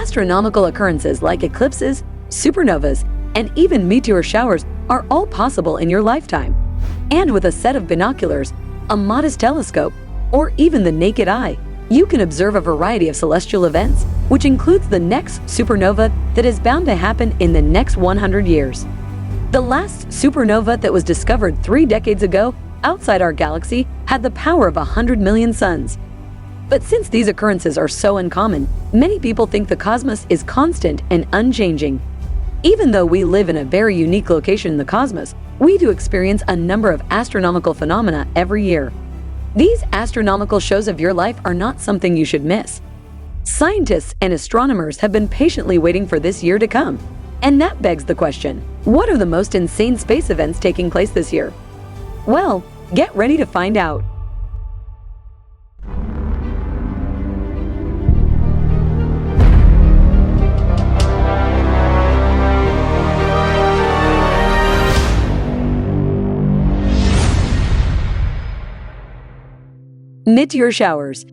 Astronomical occurrences like eclipses, supernovas, and even meteor showers are all possible in your lifetime. And with a set of binoculars, a modest telescope, or even the naked eye, you can observe a variety of celestial events, which includes the next supernova that is bound to happen in the next 100 years. The last supernova that was discovered 3 decades ago outside our galaxy had the power of 100 million suns. But since these occurrences are so uncommon, many people think the cosmos is constant and unchanging. Even though we live in a very unique location in the cosmos, we do experience a number of astronomical phenomena every year. These astronomical shows of your life are not something you should miss. Scientists and astronomers have been patiently waiting for this year to come. And that begs the question, what are the most insane space events taking place this year? Well, get ready to find out. Meteor showers.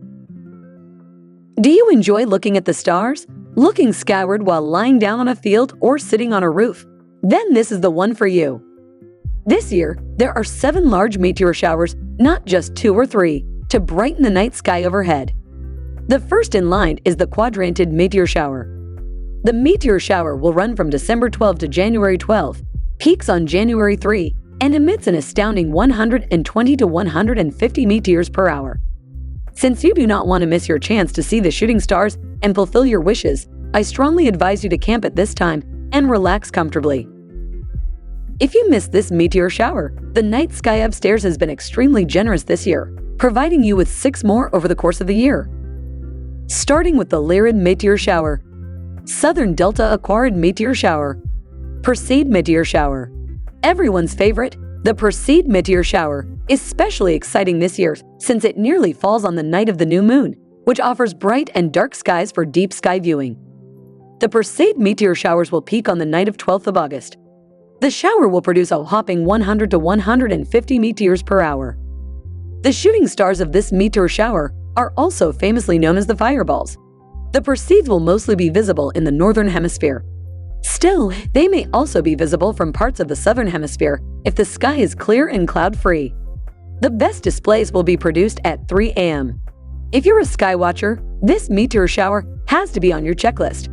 Do you enjoy looking at the stars? Looking skyward while lying down on a field or sitting on a roof? Then this is the one for you. This year, there are 7 large meteor showers, not just 2 or 3, to brighten the night sky overhead. The first in line is the quadrantid meteor shower. The meteor shower will run from December 12 to January 12, peaks on January 3, and emits an astounding 120 to 150 meteors per hour. Since you do not want to miss your chance to see the shooting stars and fulfill your wishes, I strongly advise you to camp at this time and relax comfortably. If you missed this meteor shower, the night sky upstairs has been extremely generous this year, providing you with 6 more over the course of the year. Starting with the Lyrid meteor shower, Southern Delta Aquarid meteor shower, Perseid meteor shower. Everyone's favorite, the Perseid meteor shower, is especially exciting this year since it nearly falls on the night of the new moon, which offers bright and dark skies for deep sky viewing. The Perseid meteor showers will peak on the night of 12th of August. The shower will produce a whopping 100 to 150 meteors per hour. The shooting stars of this meteor shower are also famously known as the fireballs. The Perseids will mostly be visible in the northern hemisphere. Still, they may also be visible from parts of the southern hemisphere if the sky is clear and cloud-free. The best displays will be produced at 3 a.m. If you're a sky watcher, this meteor shower has to be on your checklist.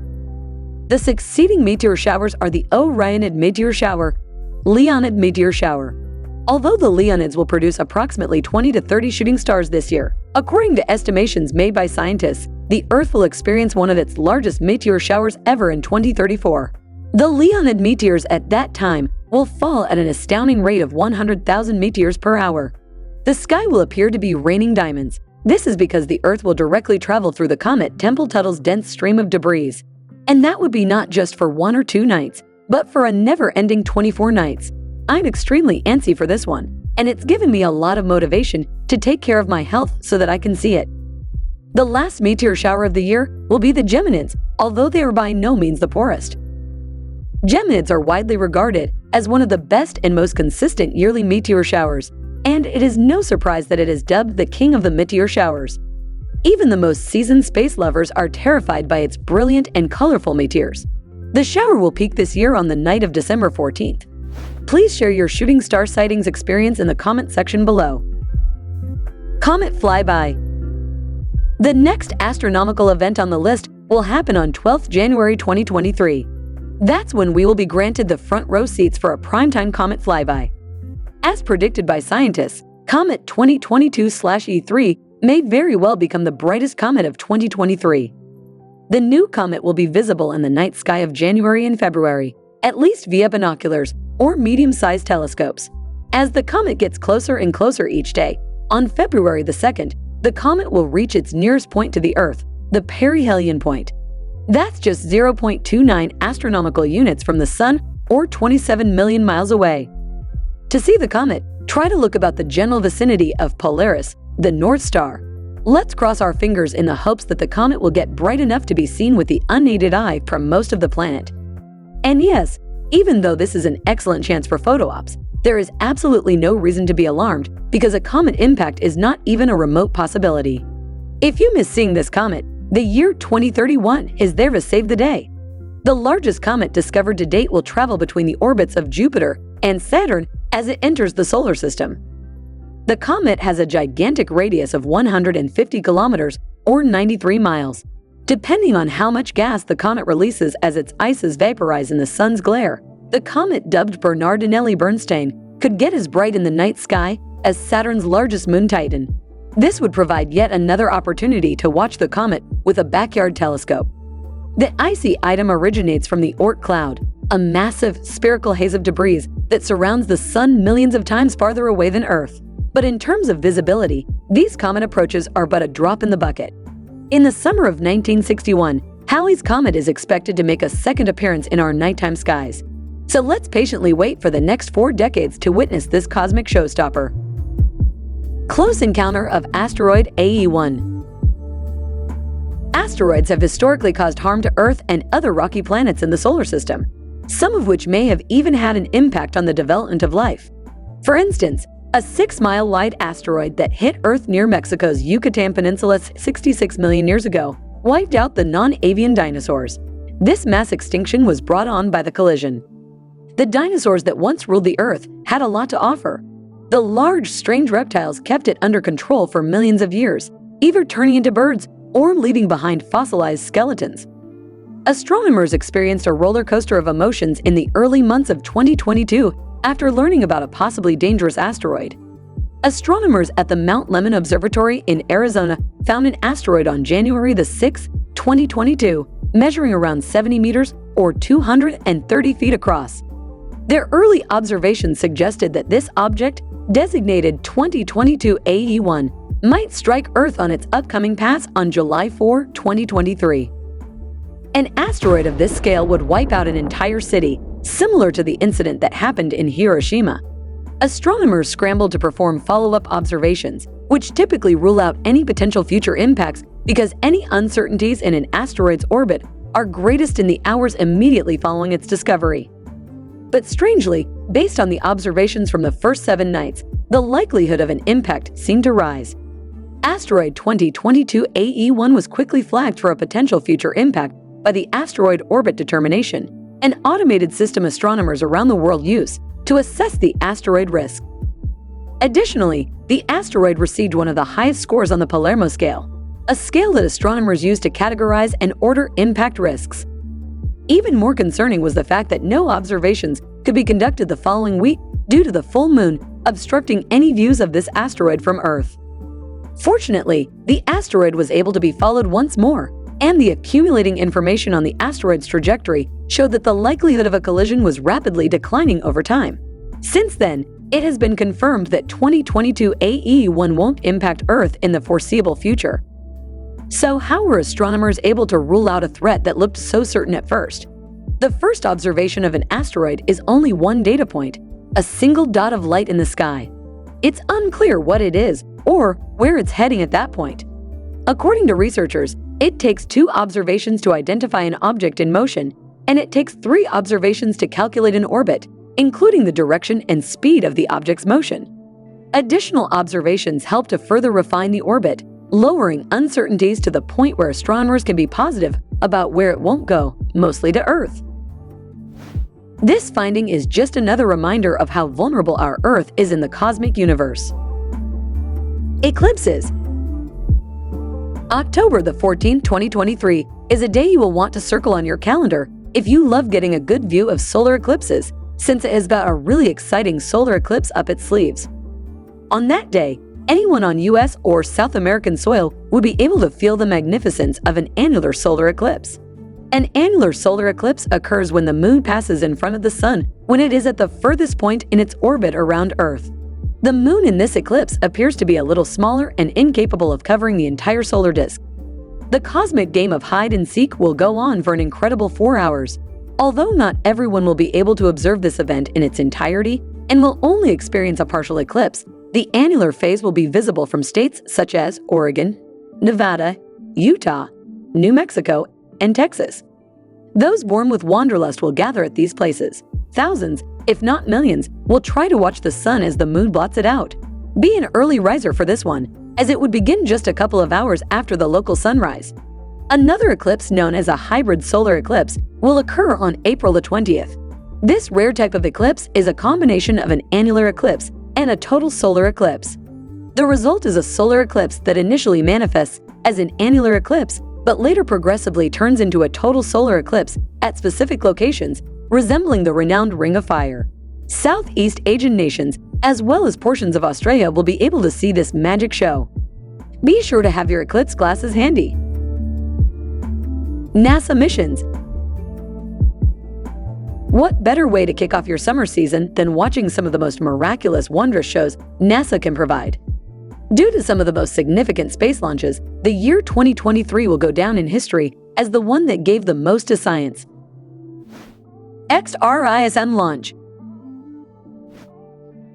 The succeeding meteor showers are the Orionid meteor shower, Leonid meteor shower. Although the Leonids will produce approximately 20 to 30 shooting stars this year, according to estimations made by scientists, the Earth will experience one of its largest meteor showers ever in 2034. The Leonid meteors at that time will fall at an astounding rate of 100,000 meteors per hour. The sky will appear to be raining diamonds. This is because the Earth will directly travel through the comet Tempel-Tuttle's dense stream of debris. And that would be not just for 1 or 2 nights, but for a never-ending 24 nights. I'm extremely antsy for this one, and it's given me a lot of motivation to take care of my health so that I can see it. The last meteor shower of the year will be the Geminids, although they are by no means the poorest. Geminids are widely regarded as one of the best and most consistent yearly meteor showers, and it is no surprise that it is dubbed the king of the meteor showers. Even the most seasoned space lovers are terrified by its brilliant and colorful meteors. The shower will peak this year on the night of December 14th. Please share your shooting star sightings experience in the comment section below. Comet Flyby. The next astronomical event on the list will happen on 12th January 2023. That's when we will be granted the front row seats for a primetime comet flyby. As predicted by scientists, Comet 2022/E3 may very well become the brightest comet of 2023. The new comet will be visible in the night sky of January and February, at least via binoculars or medium-sized telescopes. As the comet gets closer and closer each day, on February the 2nd, the comet will reach its nearest point to the Earth, the perihelion point. That's just 0.29 astronomical units from the Sun or 27 million miles away. To see the comet, try to look about the general vicinity of Polaris, the North Star. Let's cross our fingers in the hopes that the comet will get bright enough to be seen with the unaided eye from most of the planet. And yes, even though this is an excellent chance for photo ops, there is absolutely no reason to be alarmed because a comet impact is not even a remote possibility. If you miss seeing this comet, The year 2031 is there to save the day. The largest comet discovered to date will travel between the orbits of Jupiter and Saturn as it enters the solar system. The comet has a gigantic radius of 150 kilometers or 93 miles. Depending on how much gas the comet releases as its ices vaporize in the sun's glare, the comet, dubbed Bernardinelli-Bernstein, could get as bright in the night sky as Saturn's largest moon Titan. This would provide yet another opportunity to watch the comet with a backyard telescope. The icy item originates from the Oort cloud, a massive spherical haze of debris that surrounds the sun millions of times farther away than Earth. But in terms of visibility, these comet approaches are but a drop in the bucket. In the summer of 1961, Halley's Comet is expected to make a second appearance in our nighttime skies. So let's patiently wait for the next 4 decades to witness this cosmic showstopper. Close encounter of asteroid AE1. Asteroids have historically caused harm to Earth and other rocky planets in the solar system, some of which may have even had an impact on the development of life. For instance, a 6-mile-wide asteroid that hit Earth near Mexico's Yucatan Peninsula 66 million years ago wiped out the non-avian dinosaurs. This mass extinction was brought on by the collision. The dinosaurs that once ruled the Earth had a lot to offer. The large, strange reptiles kept it under control for millions of years, either turning into birds or leaving behind fossilized skeletons. Astronomers experienced a roller coaster of emotions in the early months of 2022 after learning about a possibly dangerous asteroid. Astronomers at the Mount Lemmon Observatory in Arizona found an asteroid on January 6, 2022, measuring around 70 meters or 230 feet across. Their early observations suggested that this object, designated 2022 AE1, might strike Earth on its upcoming pass on July 4, 2023. An asteroid of this scale would wipe out an entire city, similar to the incident that happened in Hiroshima. Astronomers scrambled to perform follow-up observations, which typically rule out any potential future impacts because any uncertainties in an asteroid's orbit are greatest in the hours immediately following its discovery. But strangely, based on the observations from the first 7 nights, the likelihood of an impact seemed to rise. Asteroid 2022 AE1 was quickly flagged for a potential future impact by the Asteroid Orbit Determination, an automated system astronomers around the world use to assess the asteroid risk. Additionally, the asteroid received one of the highest scores on the Palermo scale, a scale that astronomers use to categorize and order impact risks. Even more concerning was the fact that no observations could be conducted the following week due to the full moon obstructing any views of this asteroid from Earth. Fortunately, the asteroid was able to be followed once more, and the accumulating information on the asteroid's trajectory showed that the likelihood of a collision was rapidly declining over time. Since then, it has been confirmed that 2022 AE1 won't impact Earth in the foreseeable future. So how were astronomers able to rule out a threat that looked so certain at first? The first observation of an asteroid is only one data point, a single dot of light in the sky. It's unclear what it is or where it's heading at that point. According to researchers, it takes 2 observations to identify an object in motion, and it takes 3 observations to calculate an orbit, including the direction and speed of the object's motion. Additional observations help to further refine the orbit, lowering uncertainties to the point where astronomers can be positive about where it won't go, mostly to Earth. This finding is just another reminder of how vulnerable our Earth is in the cosmic universe. Eclipses. October 14, 2023 is a day you will want to circle on your calendar if you love getting a good view of solar eclipses, since it has got a really exciting solar eclipse up its sleeves. On that day, anyone on US or South American soil would be able to feel the magnificence of an annular solar eclipse. An annular solar eclipse occurs when the moon passes in front of the sun when it is at the furthest point in its orbit around Earth. The moon in this eclipse appears to be a little smaller and incapable of covering the entire solar disk. The cosmic game of hide and seek will go on for an incredible 4 hours. Although not everyone will be able to observe this event in its entirety and will only experience a partial eclipse, the annular phase will be visible from states such as Oregon, Nevada, Utah, New Mexico, and Texas. Those born with wanderlust will gather at these places. Thousands, if not millions, will try to watch the sun as the moon blots it out. Be an early riser for this one, as it would begin just a couple of hours after the local sunrise. Another eclipse, known as a hybrid solar eclipse, will occur on April the 20th. This rare type of eclipse is a combination of an annular eclipse and a total solar eclipse. The result is a solar eclipse that initially manifests as an annular eclipse, but later progressively turns into a total solar eclipse at specific locations, resembling the renowned Ring of Fire. Southeast Asian nations, as well as portions of Australia, will be able to see this magic show. Be sure to have your eclipse glasses handy. NASA missions. What better way to kick off your summer season than watching some of the most miraculous, wondrous shows NASA can provide? Due to some of the most significant space launches, the year 2023 will go down in history as the one that gave the most to science. XRISM launch.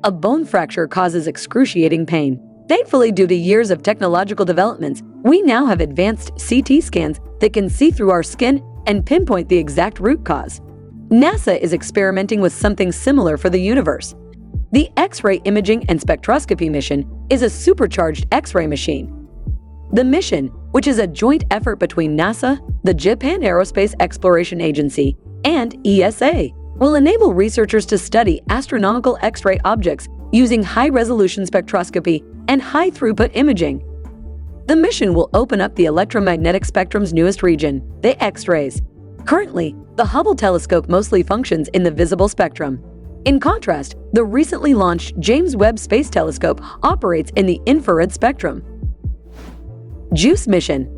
A bone fracture causes excruciating pain. Thankfully, due to years of technological developments, we now have advanced CT scans that can see through our skin and pinpoint the exact root cause. NASA is experimenting with something similar for the universe. The X-ray Imaging and Spectroscopy mission is a supercharged X-ray machine. The mission, which is a joint effort between NASA, the Japan Aerospace Exploration Agency, and ESA, will enable researchers to study astronomical X-ray objects using high-resolution spectroscopy and high-throughput imaging. The mission will open up the electromagnetic spectrum's newest region, the X-rays. Currently, the Hubble telescope mostly functions in the visible spectrum. In contrast, the recently launched James Webb Space Telescope operates in the infrared spectrum. JUICE mission.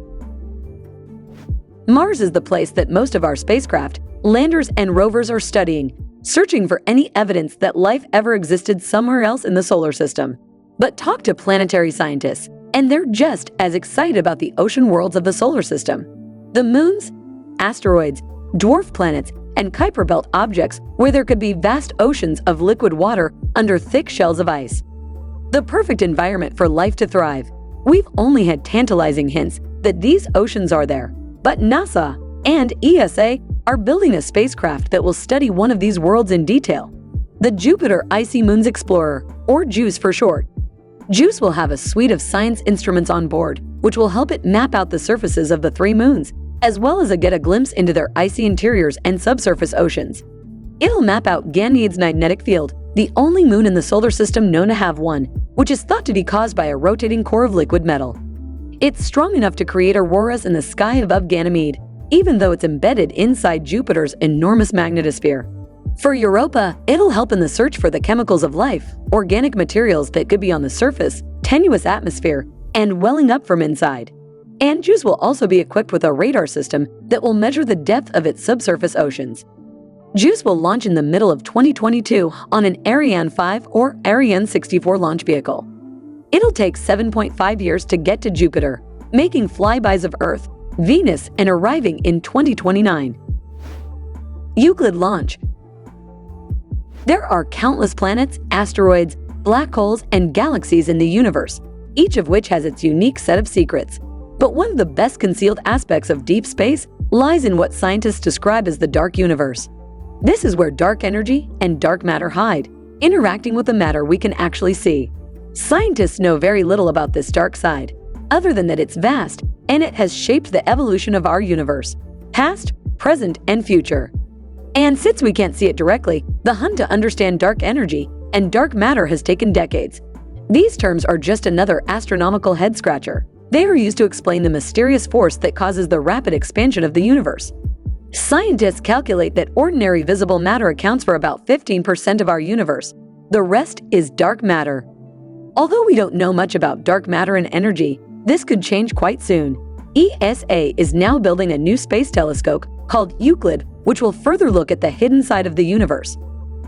Mars is the place that most of our spacecraft, landers, and rovers are studying, searching for any evidence that life ever existed somewhere else in the solar system. But talk to planetary scientists, and they're just as excited about the ocean worlds of the solar system. The moons, asteroids, dwarf planets, and Kuiper Belt objects where there could be vast oceans of liquid water under thick shells of ice. The perfect environment for life to thrive. We've only had tantalizing hints that these oceans are there, but NASA and ESA are building a spacecraft that will study one of these worlds in detail. The Jupiter Icy Moons Explorer, or JUICE for short. JUICE will have a suite of science instruments on board, which will help it map out the surfaces of the 3 moons, as well as get a glimpse into their icy interiors and subsurface oceans. It'll map out Ganymede's magnetic field, the only moon in the solar system known to have one, which is thought to be caused by a rotating core of liquid metal. It's strong enough to create auroras in the sky above Ganymede, even though it's embedded inside Jupiter's enormous magnetosphere. For Europa, it'll help in the search for the chemicals of life, organic materials that could be on the surface, tenuous atmosphere, and welling up from inside. And JUICE will also be equipped with a radar system that will measure the depth of its subsurface oceans. JUICE will launch in the middle of 2022 on an Ariane 5 or Ariane 64 launch vehicle. It'll take 7.5 years to get to Jupiter, making flybys of Earth, Venus, and arriving in 2029. Euclid launch. There are countless planets, asteroids, black holes, and galaxies in the universe, each of which has its unique set of secrets. But one of the best concealed aspects of deep space lies in what scientists describe as the dark universe. This is where dark energy and dark matter hide, interacting with the matter we can actually see. Scientists know very little about this dark side, other than that it's vast and it has shaped the evolution of our universe, past, present, and future. And since we can't see it directly, the hunt to understand dark energy and dark matter has taken decades. These terms are just another astronomical head-scratcher. They are used to explain the mysterious force that causes the rapid expansion of the universe. Scientists calculate that ordinary visible matter accounts for about 15% of our universe. The rest is dark matter. Although we don't know much about dark matter and energy, this could change quite soon. ESA is now building a new space telescope called Euclid, which will further look at the hidden side of the universe.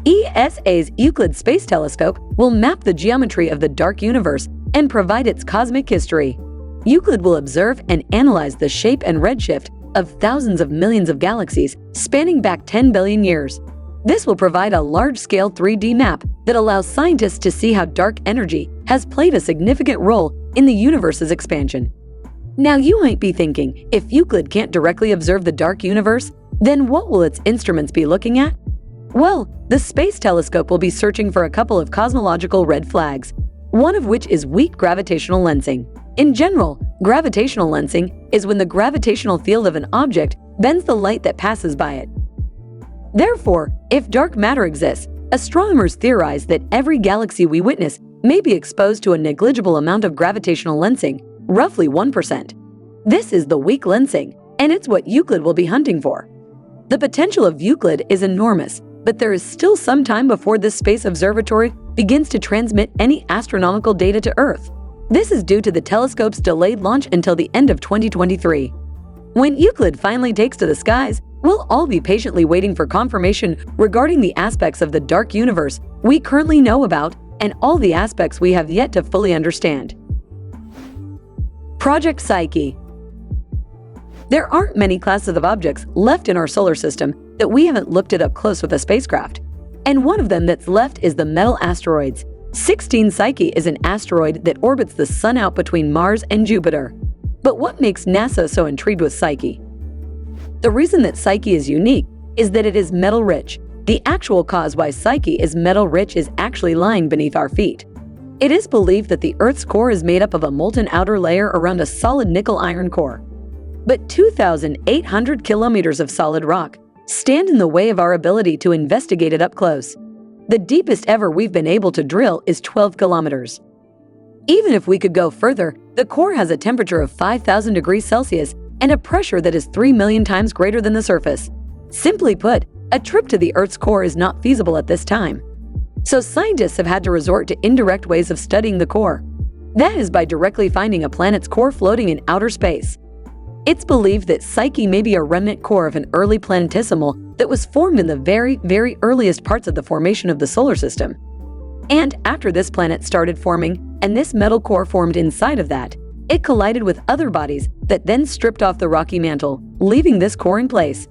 ESA's Euclid Space Telescope will map the geometry of the dark universe and provide its cosmic history. Euclid will observe and analyze the shape and redshift of thousands of millions of galaxies spanning back 10 billion years. This will provide a large-scale 3D map that allows scientists to see how dark energy has played a significant role in the universe's expansion. Now you might be thinking, if Euclid can't directly observe the dark universe, then what will its instruments be looking at? Well, the space telescope will be searching for a couple of cosmological red flags, one of which is weak gravitational lensing. In general, gravitational lensing is when the gravitational field of an object bends the light that passes by it. Therefore, if dark matter exists, astronomers theorize that every galaxy we witness may be exposed to a negligible amount of gravitational lensing, roughly 1%. This is the weak lensing, and it's what Euclid will be hunting for. The potential of Euclid is enormous, but there is still some time before this space observatory begins to transmit any astronomical data to Earth. This is due to the telescope's delayed launch until the end of 2023. When Euclid finally takes to the skies, we'll all be patiently waiting for confirmation regarding the aspects of the dark universe we currently know about and all the aspects we have yet to fully understand. Project Psyche. There aren't many classes of objects left in our solar system that we haven't looked at up close with a spacecraft. And one of them that's left is the metal asteroids. 16 Psyche is an asteroid that orbits the Sun out between Mars and Jupiter. But what makes NASA so intrigued with Psyche? The reason that Psyche is unique is that it is metal-rich. The actual cause why Psyche is metal-rich is actually lying beneath our feet. It is believed that the Earth's core is made up of a molten outer layer around a solid nickel-iron core. But 2,800 kilometers of solid rock stand in the way of our ability to investigate it up close. The deepest ever we've been able to drill is 12 kilometers. Even if we could go further, the core has a temperature of 5,000 degrees Celsius and a pressure that is 3 million times greater than the surface. Simply put, a trip to the Earth's core is not feasible at this time. So scientists have had to resort to indirect ways of studying the core. That is by directly finding a planet's core floating in outer space. It's believed that Psyche may be a remnant core of an early planetesimal that was formed in the very, very earliest parts of the formation of the solar system. And after this planet started forming, and this metal core formed inside of that, it collided with other bodies that then stripped off the rocky mantle, leaving this core in place.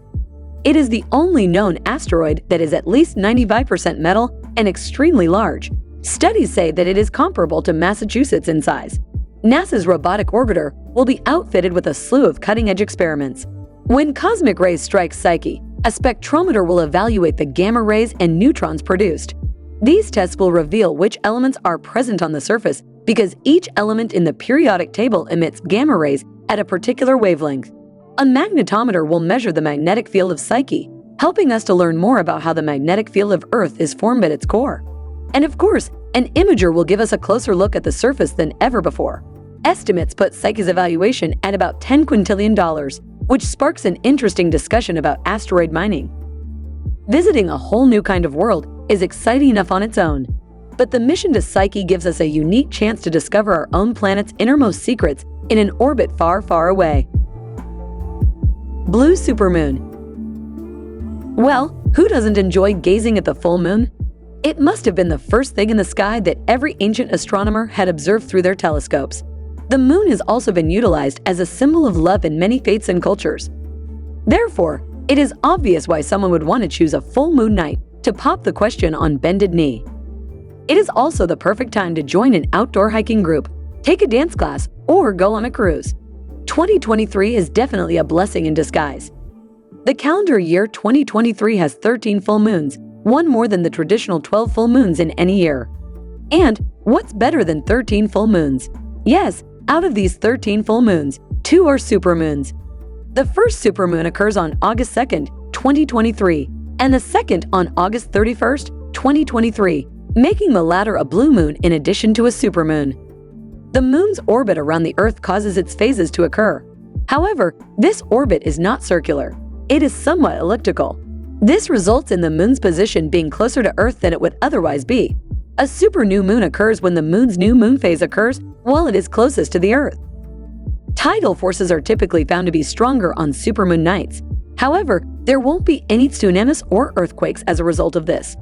It is the only known asteroid that is at least 95% metal and extremely large. Studies say that it is comparable to Massachusetts in size. NASA's robotic orbiter will be outfitted with a slew of cutting-edge experiments. When cosmic rays strike Psyche, a spectrometer will evaluate the gamma rays and neutrons produced. These tests will reveal which elements are present on the surface because each element in the periodic table emits gamma rays at a particular wavelength. A magnetometer will measure the magnetic field of Psyche, helping us to learn more about how the magnetic field of Earth is formed at its core. And of course, an imager will give us a closer look at the surface than ever before. Estimates put Psyche's evaluation at about $10 quintillion, which sparks an interesting discussion about asteroid mining. Visiting a whole new kind of world is exciting enough on its own. But the mission to Psyche gives us a unique chance to discover our own planet's innermost secrets in an orbit far, far away. Blue supermoon. Well, who doesn't enjoy gazing at the full moon? It must have been the first thing in the sky that every ancient astronomer had observed through their telescopes. The moon has also been utilized as a symbol of love in many faiths and cultures. Therefore, it is obvious why someone would want to choose a full moon night to pop the question on bended knee. It is also the perfect time to join an outdoor hiking group, take a dance class, or go on a cruise. 2023 is definitely a blessing in disguise. The calendar year 2023 has 13 full moons, one more than the traditional 12 full moons in any year. And what's better than 13 full moons? Yes, out of these 13 full moons, 2 are supermoons. The first supermoon occurs on August 2nd, 2023, and the second on August 31st, 2023, making the latter a blue moon in addition to a supermoon. The moon's orbit around the Earth causes its phases to occur. However, this orbit is not circular. It is somewhat elliptical. This results in the moon's position being closer to Earth than it would otherwise be. A super new moon occurs when the moon's new moon phase occurs while it is closest to the Earth. Tidal forces are typically found to be stronger on supermoon nights. However, there won't be any tsunamis or earthquakes as a result of this.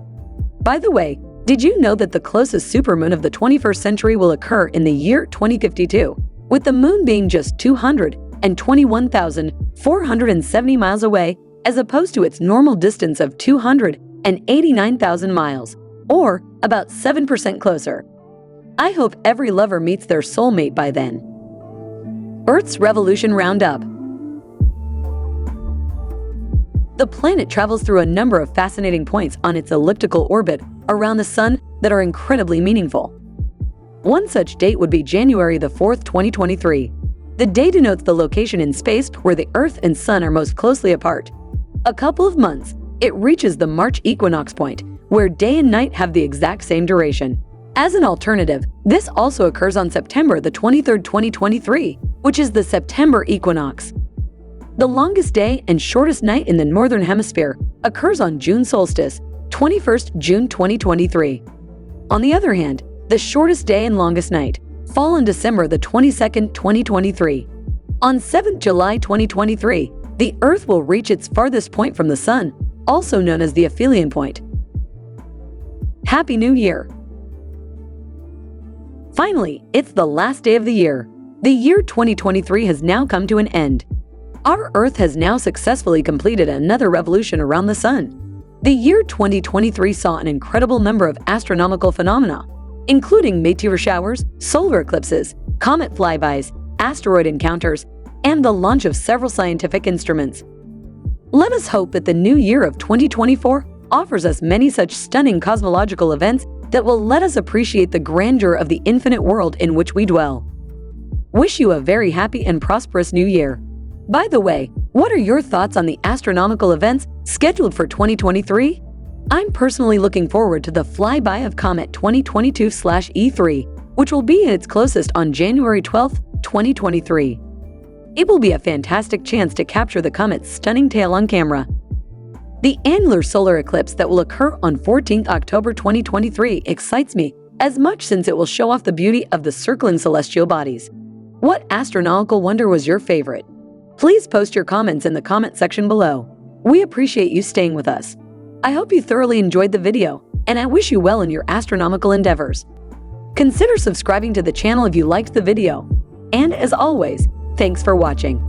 By the way, did you know that the closest supermoon of the 21st century will occur in the year 2052, with the moon being just 221,470 miles away as opposed to its normal distance of 289,000 miles, or about 7% closer? I hope every lover meets their soulmate by then. Earth's Revolution Roundup. The planet travels through a number of fascinating points on its elliptical orbit around the Sun that are incredibly meaningful. One such date would be January the 4th, 2023. The day denotes the location in space where the Earth and Sun are most closely apart. A couple of months, it reaches the March equinox point, where day and night have the exact same duration. As an alternative, this also occurs on September the 23rd, 2023, which is the September equinox. The longest day and shortest night in the Northern Hemisphere occurs on June solstice, 21st June 2023. On the other hand, the shortest day and longest night fall on December the 22nd, 2023. On 7th July 2023, the Earth will reach its farthest point from the Sun, also known as the aphelion point. Happy New Year! Finally, it's the last day of the year. The year 2023 has now come to an end. Our Earth has now successfully completed another revolution around the Sun. The year 2023 saw an incredible number of astronomical phenomena, including meteor showers, solar eclipses, comet flybys, asteroid encounters, and the launch of several scientific instruments. Let us hope that the new year of 2024 offers us many such stunning cosmological events that will let us appreciate the grandeur of the infinite world in which we dwell. Wish you a very happy and prosperous new year. By the way, what are your thoughts on the astronomical events scheduled for 2023? I'm personally looking forward to the flyby of Comet 2022/E3, which will be at its closest on January 12, 2023. It will be a fantastic chance to capture the comet's stunning tail on camera. The annular solar eclipse that will occur on 14th October 2023 excites me as much since it will show off the beauty of the circling celestial bodies. What astronomical wonder was your favorite? Please post your comments in the comment section below. We appreciate you staying with us. I hope you thoroughly enjoyed the video, and I wish you well in your astronomical endeavors. Consider subscribing to the channel if you liked the video. And as always, thanks for watching.